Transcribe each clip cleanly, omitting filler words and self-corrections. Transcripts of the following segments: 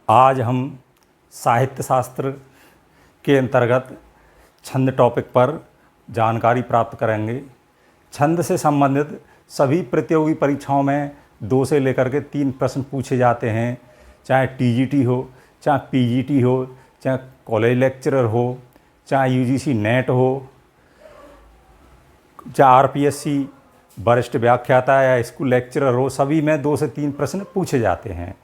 आज हम साहित्य शास्त्र के अंतर्गत छंद टॉपिक पर जानकारी प्राप्त करेंगे। छंद से संबंधित सभी प्रतियोगी परीक्षाओं में 2 से लेकर के 3 प्रश्न पूछे जाते हैं, चाहे टीजीटी हो, चाहे पीजीटी हो, चाहे कॉलेज लेक्चरर हो, चाहे यूजीसी नेट हो, चाहे आरपीएससी वरिष्ठ व्याख्याता या स्कूल लेक्चरर हो, सभी में 2 से 3 प्रश्न पूछे जाते हैं।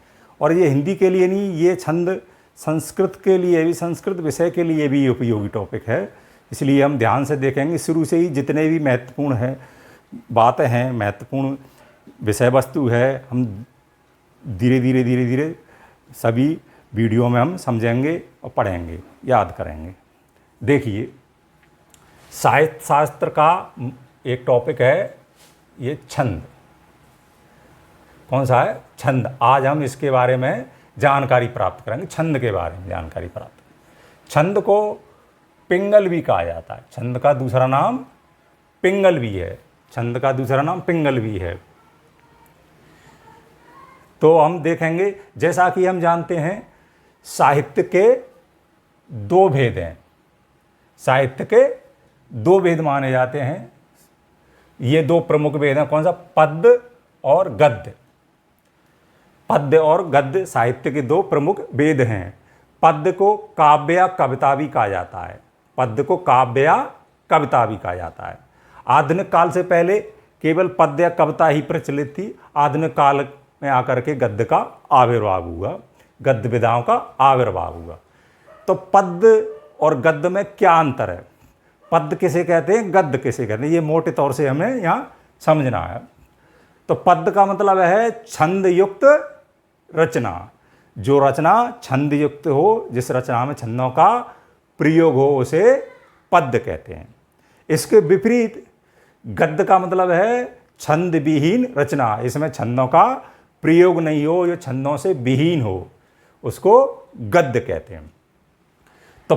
और ये हिंदी के लिए नहीं, ये छंद संस्कृत के लिए भी, संस्कृत विषय के लिए भी उपयोगी टॉपिक है। इसलिए हम ध्यान से देखेंगे। शुरू से ही जितने भी महत्वपूर्ण है बातें हैं, महत्वपूर्ण विषय वस्तु है, हम धीरे धीरे सभी वीडियो में हम समझेंगे और पढ़ेंगे, याद करेंगे। देखिए, साहित्य शास्त्र का एक टॉपिक है ये छंद। कौन सा है? छंद। आज हम इसके बारे में जानकारी प्राप्त करेंगे, छंद के बारे में जानकारी प्राप्त। छंद को पिंगल भी कहा जाता है। छंद का दूसरा नाम पिंगल भी है। छंद का दूसरा नाम पिंगल भी है। तो हम देखेंगे, जैसा कि हम जानते हैं साहित्य के 2 भेद हैं। साहित्य के 2 भेद माने जाते हैं। ये 2 प्रमुख भेद हैं। कौन सा? पद्य और गद्य। पद्य और गद्य साहित्य के 2 प्रमुख भेद हैं। पद्य को काव्य या कविता भी कहा जाता है। पद्य को काव्य या कविता भी कहा जाता है। आधुनिक काल से पहले केवल पद्य या कविता ही प्रचलित थी। आधुनिक काल में आकर के गद्य का आविर्भाव हुआ, गद्य विधाओं का आविर्भाव हुआ। तो पद्य और गद्य में क्या अंतर है? पद्य किसे कहते हैं, गद्य किसे कहते हैं, ये मोटे तौर से हमें यहाँ समझना है। तो पद्य का मतलब है छंद युक्त रचना। जो रचना छंद युक्त हो, जिस रचना में छंदों का प्रयोग हो, उसे पद्य कहते हैं। इसके विपरीत गद्य का मतलब है छंद विहीन रचना। इसमें छंदों का प्रयोग नहीं हो, जो छंदों से विहीन हो, उसको गद्य कहते हैं। तो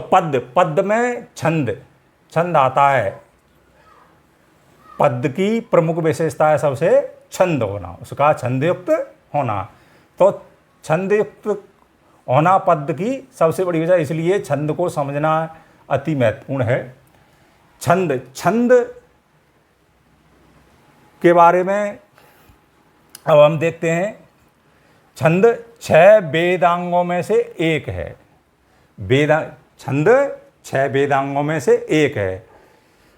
पद्य में छंद आता है। पद्य की प्रमुख विशेषता है सबसे छंद होना, उसका छंदयुक्त होना। तो छंदयुक्त होना पद्य की सबसे बड़ी वजह, इसलिए छंद को समझना अति महत्वपूर्ण है। छंद के बारे में अब हम देखते हैं। छंद 6 वेदांगों में से एक है। छंद 6 वेदांगों में से एक है।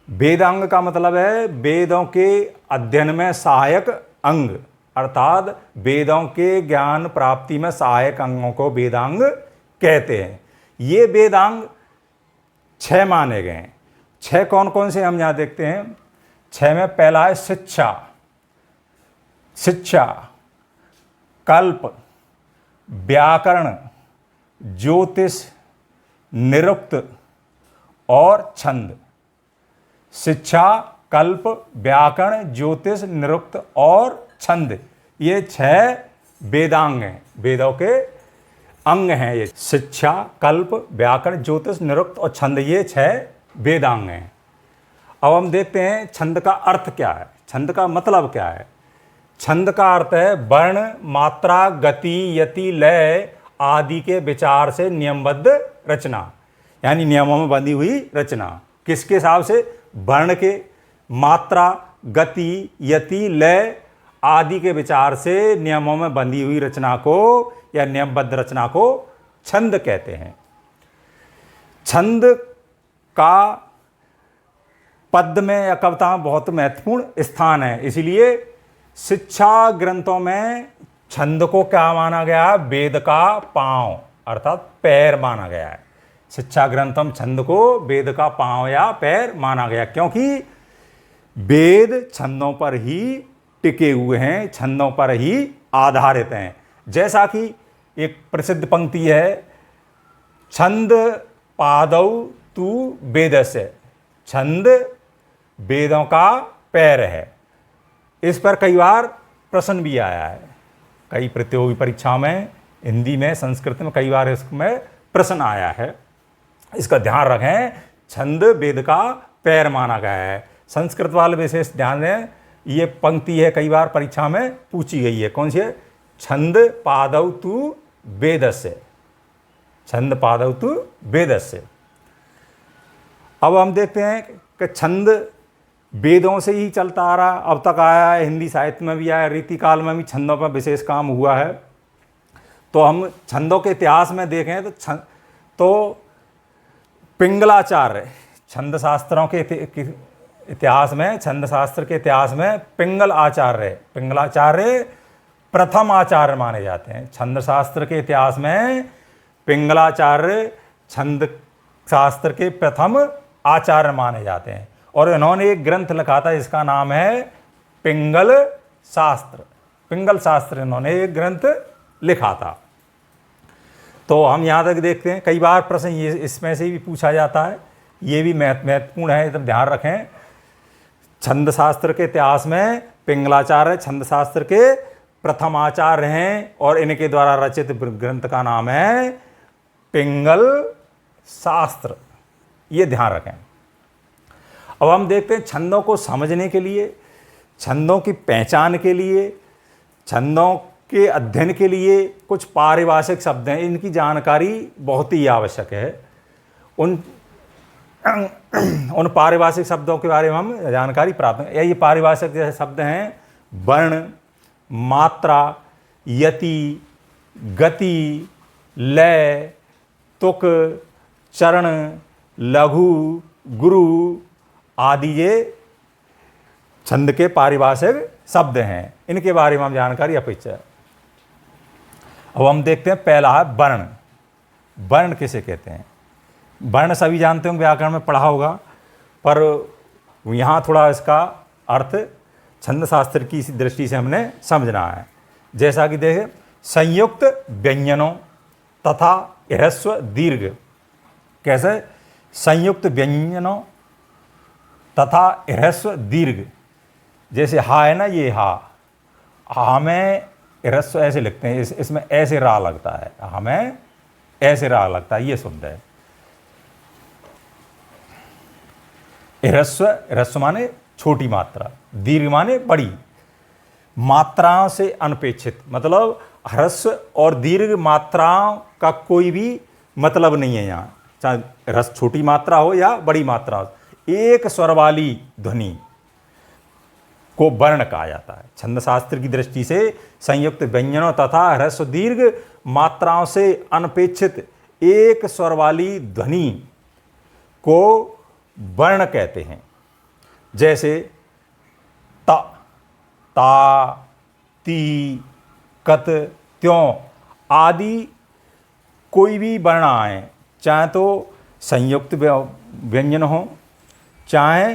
वेदांग का मतलब है वेदों के अध्ययन में सहायक अंग, अर्थात वेदों के ज्ञान प्राप्ति में सहायक अंगों को वेदांग कहते हैं। ये वेदांग 6 माने गए हैं। 6 कौन कौन से हम यहाँ देखते हैं। 6 में पहला है शिक्षा, कल्प, व्याकरण, ज्योतिष, निरुक्त और छंद। शिक्षा, कल्प, व्याकरण, ज्योतिष, निरुक्त और छंद, ये 6 वेदांग हैं, वेदों के अंग हैं। ये शिक्षा, कल्प, व्याकरण, ज्योतिष, निरुक्त और छंद, ये 6 वेदांग हैं। अब हम देखते हैं छंद का अर्थ क्या है, छंद का मतलब क्या है। छंद का अर्थ है वर्ण, मात्रा, गति, यति, लय आदि के विचार से नियमबद्ध रचना, यानी नियमों में बंधी हुई रचना। किसके हिसाब से? वर्ण के, मात्रा, गति, यति, लय आदि के विचार से नियमों में बंधी हुई रचना को या नियमबद्ध रचना को छंद कहते हैं। छंद का पद्य में या कविता में बहुत महत्वपूर्ण स्थान है। इसलिए शिक्षा ग्रंथों में छंद को क्या माना गया है? वेद का पांव, अर्थात पैर माना गया है। शिक्षा ग्रंथों में छंद को वेद का पांव या पैर माना गया, क्योंकि वेद छंदों पर ही टिके हुए हैं, छंदों पर ही आधारित हैं। जैसा कि एक प्रसिद्ध पंक्ति है, छंद पादौ तु वेदस्य, छंद वेदों का पैर है। इस पर कई बार प्रश्न भी आया है, कई प्रतियोगी परीक्षाओं में, हिंदी में, संस्कृत में कई बार इसमें प्रश्न आया है। इसका ध्यान रखें, छंद वेद का पैर माना गया है। संस्कृत वाले विशेष ध्यान दें, ये पंक्ति है कई बार परीक्षा में पूछी गई है। कौन सी है? छंद पादौ तु वेदस्य, छंद पादौ तु वेदस्य। अब हम देखते हैं कि छंद वेदों से ही चलता आ रहा, अब तक आया है, हिंदी साहित्य में भी आया, रीतिकाल में भी छंदों पर विशेष काम हुआ है। तो हम छंदों के इतिहास में देखें तो पिंगलाचार्य छंद शास्त्रों के इतिहास में, छंद शास्त्र के इतिहास में पिंगलाचार्य प्रथम आचार्य माने जाते हैं। छंद शास्त्र के इतिहास में पिंगलाचार्य छंद शास्त्र के प्रथम आचार्य माने जाते हैं। और इन्होंने एक ग्रंथ लिखा था जिसका नाम है पिंगल शास्त्र। पिंगल शास्त्र इन्होंने एक ग्रंथ लिखा था। तो हम यहाँ तक देखते हैं, कई बार प्रश्न ये इसमें से भी पूछा जाता है, ये भी महत्वपूर्ण है, तो ध्यान रखें। छंद शास्त्र के इतिहास में पिंगलाचार्य छंद शास्त्र के प्रथम आचार्य हैं और इनके द्वारा रचित ग्रंथ का नाम है पिंगल शास्त्र, ये ध्यान रखें। अब हम देखते हैं छंदों को समझने के लिए, छंदों की पहचान के लिए, छंदों के अध्ययन के लिए कुछ पारिभाषिक शब्द हैं, इनकी जानकारी बहुत ही आवश्यक है। उन पारिभाषिक शब्दों के बारे में हम जानकारी प्राप्त करें। ये पारिभाषिक जैसे शब्द हैं वर्ण, मात्रा, यति, गति, लय, तुक, चरण, लघु, गुरु आदि ये छंद के पारिभाषिक शब्द हैं, इनके बारे में हम जानकारी अपेक्षा है। अब हम देखते हैं, पहला है वर्ण। वर्ण किसे कहते हैं? वर्ण सभी जानते होंगे, व्याकरण में पढ़ा होगा, पर यहाँ थोड़ा इसका अर्थ छंद शास्त्र की इसी दृष्टि से हमने समझना है। जैसा कि देखें, संयुक्त व्यंजनों तथा ह्रस्व दीर्घ। कैसे? संयुक्त व्यंजनों तथा ह्रस्व दीर्घ। जैसे हा है ना, ये हा में ह्रस्व ऐसे लिखते हैं, इसमें ऐसे रा लगता है, हमें ऐसे रा लगता है, ये शब्द है ह्रस्व माने छोटी मात्रा, दीर्घ माने बड़ी मात्राओं से अनपेक्षित। मतलब ह्रस्व और दीर्घ मात्राओं का कोई भी मतलब नहीं है यहाँ, चाहे ह्रस्व छोटी मात्रा हो या बड़ी मात्रा हो, एक स्वर वाली ध्वनि को वर्ण कहा जाता है। छंद शास्त्र की दृष्टि से संयुक्त व्यंजनों तथा ह्रस्व दीर्घ मात्राओं से अनपेक्षित एक स्वर वाली ध्वनि को वर्ण कहते हैं। जैसे ता, ता, ती, कत, त्यों आदि कोई भी वर्ण आए, चाहे तो संयुक्त व्यंजन हो, चाहे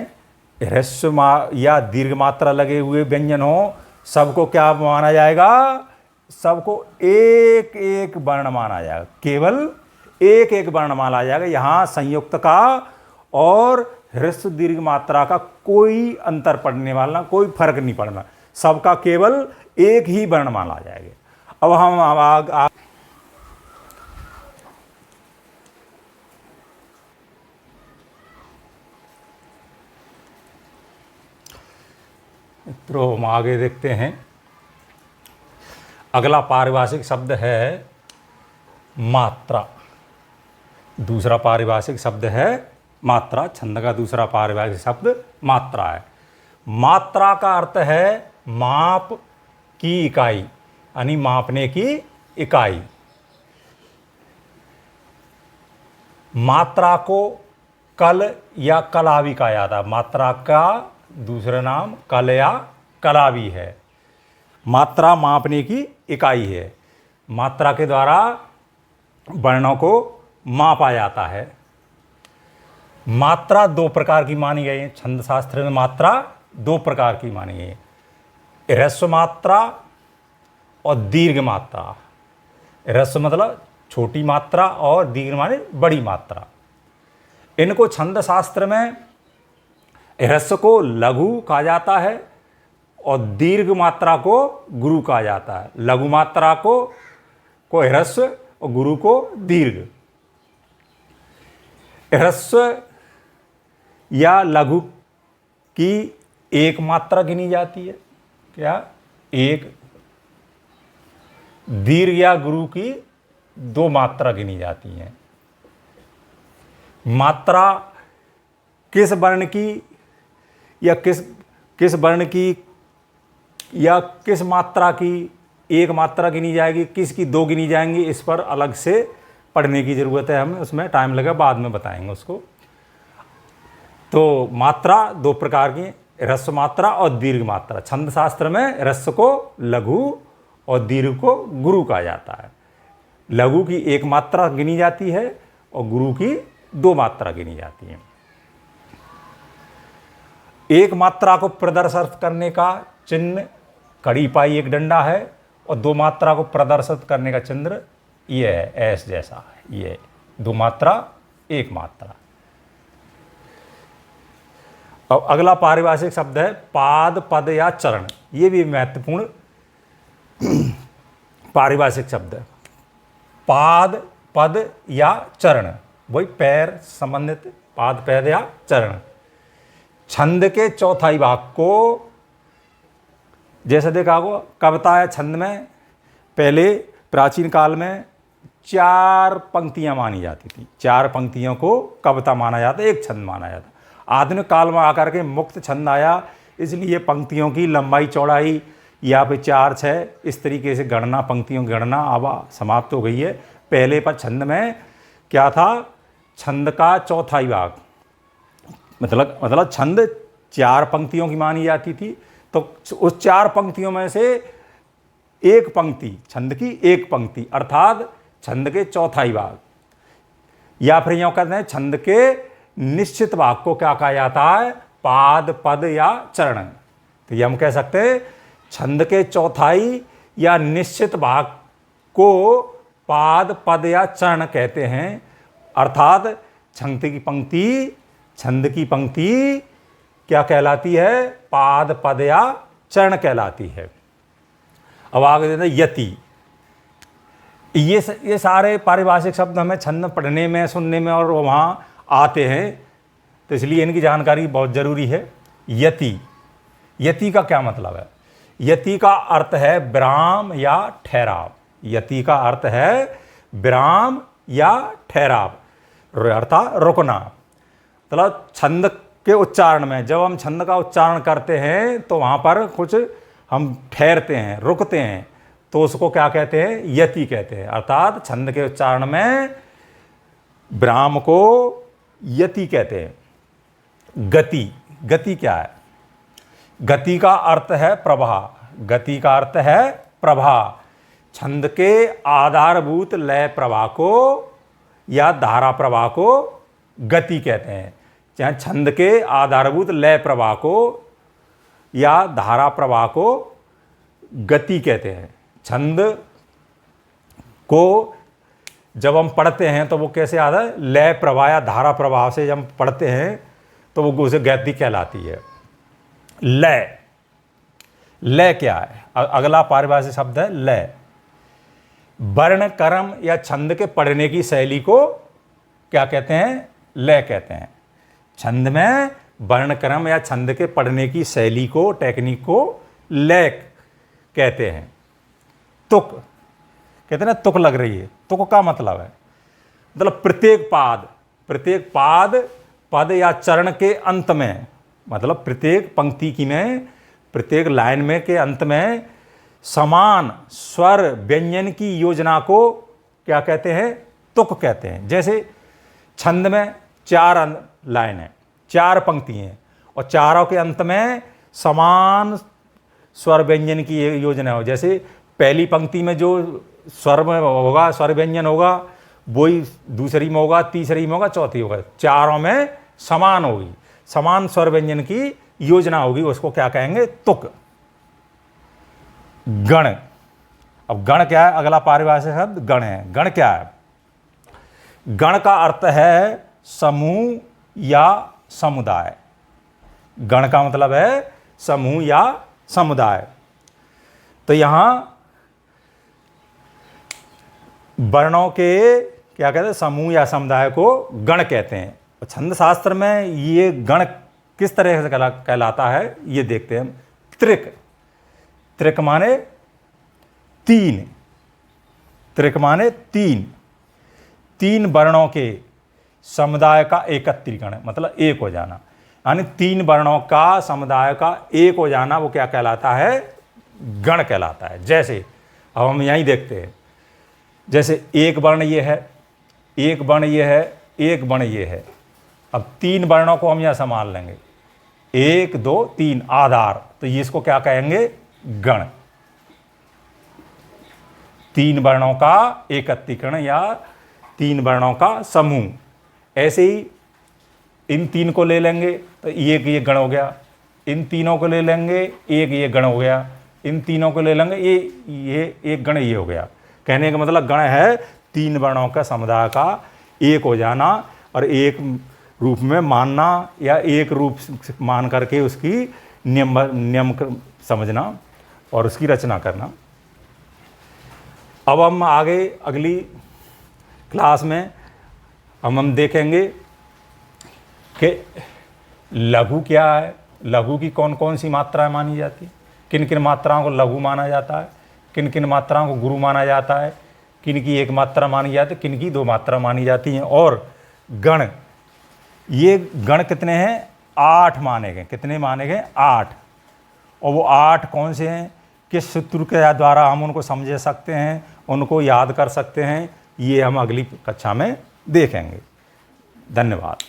ह्रस्व या दीर्घ मात्रा लगे हुए व्यंजन हो, सबको क्या माना जाएगा? सबको एक एक वर्ण माना जाएगा, केवल एक एक वर्ण माना जाएगा। यहाँ संयुक्त का और ह्रस्व दीर्घ मात्रा का कोई अंतर पड़ने वाला, कोई फर्क नहीं पड़ना, सबका केवल एक ही वर्ण माना जाएगा। अब हम तो हम आगे देखते हैं। अगला पारिभाषिक शब्द है मात्रा। दूसरा पारिभाषिक शब्द है मात्रा। छंद का दूसरा पारिभाषिक शब्द मात्रा है। मात्रा का अर्थ है माप की इकाई, यानी मापने की इकाई। मात्रा को कल या कला भी कहा जाता है। मात्रा का दूसरा नाम कल या कला भी है। मात्रा मापने की इकाई है। मात्रा के द्वारा वर्णों को मापा जाता है। मात्रा दो प्रकार की मानी गई है। छंद शास्त्र में मात्रा दो प्रकार की मानी गई है, ह्रस्व मात्रा और दीर्घ मात्रा। ह्रस्व मतलब छोटी मात्रा और दीर्घ माने बड़ी मात्रा। इनको छंद शास्त्र में ह्रस्व को लघु कहा जाता है और दीर्घ मात्रा को गुरु कहा जाता है। लघु मात्रा को ह्रस्व और गुरु को दीर्घ। ह्रस्व या लघु की एक मात्रा गिनी जाती है, क्या? एक। दीर्घ या गुरु की दो मात्रा गिनी जाती हैं। मात्रा किस वर्ण की या किस वर्ण की या किस मात्रा की एक मात्रा गिनी जाएगी, किसकी दो गिनी जाएंगी, इस पर अलग से पढ़ने की ज़रूरत है हमें, उसमें टाइम लगेगा, बाद में बताएंगे उसको। तो मात्रा दो प्रकार की, ह्रस्व मात्रा और दीर्घ मात्रा। छंद शास्त्र में ह्रस्व को लघु और दीर्घ को गुरु कहा जाता है। लघु की एक मात्रा गिनी जाती है और गुरु की दो मात्रा गिनी जाती है। एक मात्रा को प्रदर्शित करने का चिन्ह कड़ी पाई एक डंडा है और दो मात्रा को प्रदर्शित करने का चिन्ह ये है, ऐस जैसा है। ये दो मात्रा एक मात्रा। अब अगला पारिभाषिक शब्द है पाद, पद या चरण। ये भी महत्वपूर्ण पारिभाषिक शब्द है। पाद, पद या चरण, वही पैर संबंधित पाद, पैद या चरण। छंद के चौथाई भाग को, जैसे देखा होगा कविता या छंद में पहले प्राचीन काल में 4 पंक्तियां मानी जाती थी। 4 पंक्तियों को कविता माना जाता, एक छंद माना जाता। आधुनिक काल में आकर के मुक्त छंद आया, इसलिए पंक्तियों की लंबाई चौड़ाई या फिर 4-6 इस तरीके से गणना, पंक्तियों की गणना अब समाप्त हो गई है। पहले पर छंद में क्या था, छंद का चौथाई भाग, मतलब छंद 4 पंक्तियों की मानी जाती थी, तो उस 4 पंक्तियों में से एक पंक्ति, छंद की एक पंक्ति अर्थात छंद के चौथाई भाग, या फिर यूँ कहते हैं छंद के निश्चित भाग को क्या कहा जाता है, पाद, पद या चरण। तो ये हम कह सकते हैं छंद के चौथाई या निश्चित भाग को पाद, पद या चरण कहते हैं। अर्थात छंद की पंक्ति क्या कहलाती है, पाद, पद या चरण कहलाती है। अब आगे देते हैं यति। ये सारे पारिभाषिक शब्द हमें छंद पढ़ने में, सुनने में और वहाँ आते हैं, तो इसलिए इनकी जानकारी बहुत ज़रूरी है। यति, यति का क्या मतलब है? यति का अर्थ है विराम या ठहराव। यति का अर्थ है विराम या ठहराव, अर्थात रुकना। मतलब छंद के उच्चारण में जब हम छंद का उच्चारण करते हैं तो वहाँ पर कुछ हम ठहरते हैं, रुकते हैं, तो उसको क्या कहते हैं, यति कहते हैं। अर्थात छंद के उच्चारण में विराम को यति कहते हैं। गति, गति क्या है? गति का अर्थ है प्रवाह। गति का अर्थ है प्रवाह। छंद के आधारभूत लय प्रवाह को या धारा प्रवाह को गति कहते हैं। चाहे छंद के आधारभूत लय प्रवाह को या धारा प्रवाह को गति कहते हैं। छंद को जब हम पढ़ते हैं तो वो कैसे आता है, लय प्रवाह या धारा प्रवाह से जब हम पढ़ते हैं तो वो उसे गति कहलाती है। लय, लय क्या है? अगला पारिभाषिक शब्द है लय। वर्ण, क्रम या छंद के पढ़ने की शैली को क्या कहते हैं, लय कहते हैं। छंद में वर्ण, क्रम या छंद के पढ़ने की शैली को, टेक्निक को लय कहते हैं। तुक कहते हैं ना, तुक लग रही है। तुक का मतलब है, मतलब प्रत्येक पाद, पद या चरण के अंत में, मतलब प्रत्येक पंक्ति की में, प्रत्येक लाइन में के अंत में समान स्वर व्यंजन की योजना को क्या कहते हैं, तुक कहते हैं। जैसे छंद में 4 लाइन है, 4 पंक्ति हैं और चारों के अंत में समान स्वर व्यंजन की योजना हो। जैसे पहली पंक्ति में जो स्वर में होगा, स्वर व्यंजन होगा, वही दूसरी में होगा, तीसरी में होगा, चौथी होगा, चारों में समान होगी, समान स्वर व्यंजन की योजना होगी, उसको क्या कहेंगे, तुक। गण, अब गण क्या है? अगला पारिभाषिक शब्द गण है। गण क्या है? गण का अर्थ है समूह या समुदाय। गण का मतलब है समूह या समुदाय। तो यहां वर्णों के क्या कहते हैं, समूह या समुदाय को गण कहते हैं। छंद शास्त्र में ये गण किस तरह से कहलाता है ये देखते हैं। त्रिक, त्रिक माने 3, त्रिक माने तीन, तीन वर्णों के समुदाय का एकत्रीकरण, मतलब एक हो जाना, यानी तीन वर्णों का समुदाय का एक हो जाना, वो क्या कहलाता है? गण कहलाता है। जैसे अब हम यहीं देखते हैं, जैसे एक वर्ण ये है, एक वर्ण ये है, एक वर्ण ये है। अब तीन वर्णों को हम यहाँ संभाल लेंगे, 1 2 3 आधार, तो ये इसको क्या कहेंगे? गण। तीन वर्णों का एकत्रीकरण या तीन वर्णों का समूह। ऐसे ही इन तीन को ले लेंगे तो एक ये गण हो गया, इन तीनों को ले लेंगे एक ये गण हो गया, इन तीनों को ले लेंगे ये एक गण ये हो गया। कहने का मतलब गण है तीन वर्णों का समुदाय का एक हो जाना और एक रूप में मानना या एक रूप मान करके उसकी नियम समझना और उसकी रचना करना। अब हम आगे अगली क्लास में हम देखेंगे कि लघु क्या है, लघु की कौन कौन सी मात्राएं मानी जाती, किन किन मात्राओं को लघु माना जाता है, किन किन मात्राओं को गुरु माना जाता है, किन की एक मात्रा मानी जाती है, किन की दो मात्रा मानी जाती हैं। और गण, ये गण कितने हैं? 8 माने गए। कितने माने गए? 8। और वो 8 कौन से हैं, किस सूत्र के द्वारा हम उनको समझ सकते हैं, उनको याद कर सकते हैं, ये हम अगली कक्षा में देखेंगे। धन्यवाद।